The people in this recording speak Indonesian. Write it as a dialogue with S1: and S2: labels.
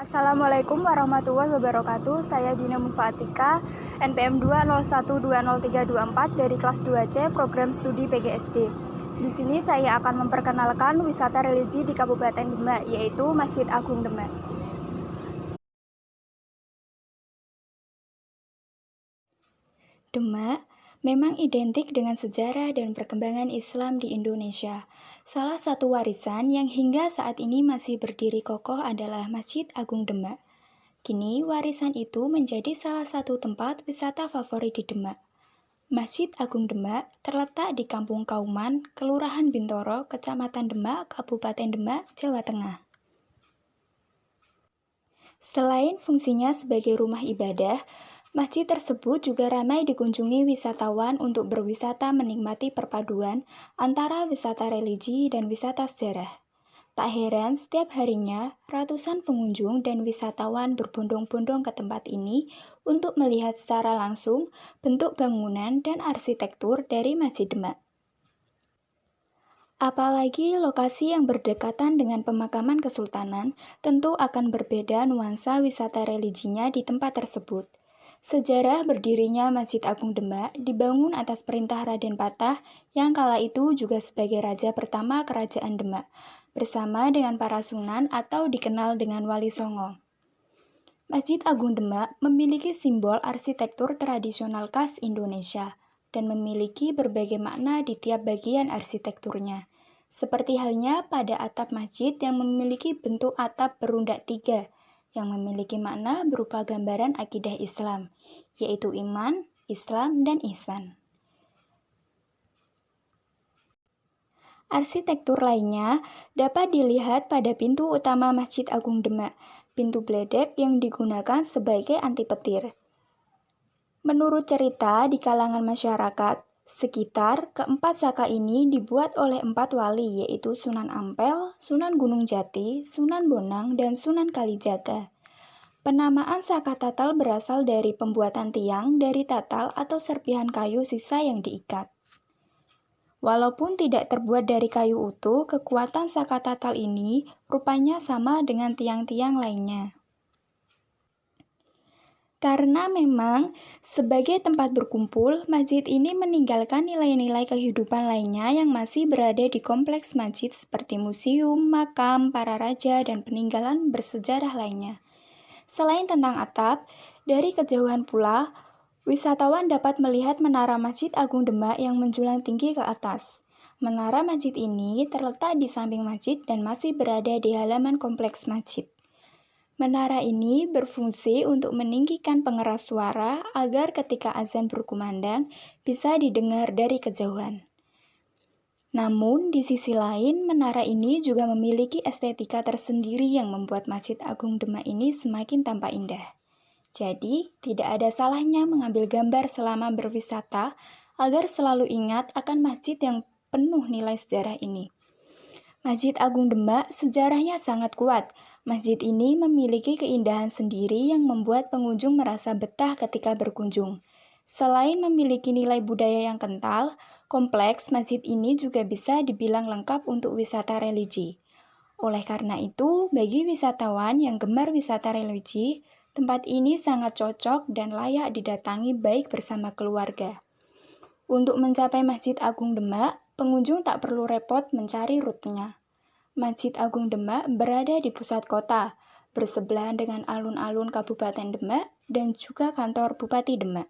S1: Assalamualaikum warahmatullahi wabarakatuh. Saya Dina Mufatika, NPM 2012034 dari kelas 2C Program Studi PGSD. Di sini saya akan memperkenalkan wisata religi di Kabupaten Demak, yaitu Masjid Agung Demak. Demak memang identik dengan sejarah dan perkembangan Islam di Indonesia. Salah satu warisan yang hingga saat ini masih berdiri kokoh adalah Masjid Agung Demak. Kini, warisan itu menjadi salah satu tempat wisata favorit di Demak. Masjid Agung Demak terletak di Kampung Kauman, Kelurahan Bintoro, Kecamatan Demak, Kabupaten Demak, Jawa Tengah. Selain fungsinya sebagai rumah ibadah, masjid tersebut juga ramai dikunjungi wisatawan untuk berwisata menikmati perpaduan antara wisata religi dan wisata sejarah. Tak heran setiap harinya ratusan pengunjung dan wisatawan berbondong-bondong ke tempat ini untuk melihat secara langsung bentuk bangunan dan arsitektur dari Masjid Demak. Apalagi lokasi yang berdekatan dengan pemakaman kesultanan tentu akan berbeda nuansa wisata religinya di tempat tersebut. Sejarah berdirinya Masjid Agung Demak dibangun atas perintah Raden Patah yang kala itu juga sebagai raja pertama Kerajaan Demak, bersama dengan para sunan atau dikenal dengan Wali Songo. Masjid Agung Demak memiliki simbol arsitektur tradisional khas Indonesia dan memiliki berbagai makna di tiap bagian arsitekturnya. Seperti halnya pada atap masjid yang memiliki bentuk atap berundak 3, yang memiliki makna berupa gambaran akidah Islam, yaitu iman, Islam, dan ihsan. Arsitektur lainnya dapat dilihat pada pintu utama Masjid Agung Demak, pintu bledek yang digunakan sebagai anti petir. Menurut cerita di kalangan masyarakat sekitar, keempat saka ini dibuat oleh 4 wali, yaitu Sunan Ampel, Sunan Gunung Jati, Sunan Bonang, dan Sunan Kalijaga. Penamaan saka tatal berasal dari pembuatan tiang dari tatal atau serpihan kayu sisa yang diikat. Walaupun tidak terbuat dari kayu utuh, kekuatan saka tatal ini rupanya sama dengan tiang-tiang lainnya. Karena memang sebagai tempat berkumpul, masjid ini meninggalkan nilai-nilai kehidupan lainnya yang masih berada di kompleks masjid seperti museum, makam, para raja, dan peninggalan bersejarah lainnya. Selain tentang atap, dari kejauhan pula, wisatawan dapat melihat menara Masjid Agung Demak yang menjulang tinggi ke atas. Menara masjid ini terletak di samping masjid dan masih berada di halaman kompleks masjid. Menara ini berfungsi untuk meninggikan pengeras suara agar ketika azan berkumandang bisa didengar dari kejauhan. Namun, di sisi lain, menara ini juga memiliki estetika tersendiri yang membuat Masjid Agung Demak ini semakin tampak indah. Jadi, tidak ada salahnya mengambil gambar selama berwisata agar selalu ingat akan masjid yang penuh nilai sejarah ini. Masjid Agung Demak sejarahnya sangat kuat. Masjid ini memiliki keindahan sendiri yang membuat pengunjung merasa betah ketika berkunjung. Selain memiliki nilai budaya yang kental, kompleks masjid ini juga bisa dibilang lengkap untuk wisata religi. Oleh karena itu, bagi wisatawan yang gemar wisata religi, tempat ini sangat cocok dan layak didatangi baik bersama keluarga. Untuk mencapai Masjid Agung Demak, pengunjung tak perlu repot mencari rutenya. Masjid Agung Demak berada di pusat kota, bersebelahan dengan alun-alun Kabupaten Demak dan juga kantor Bupati Demak.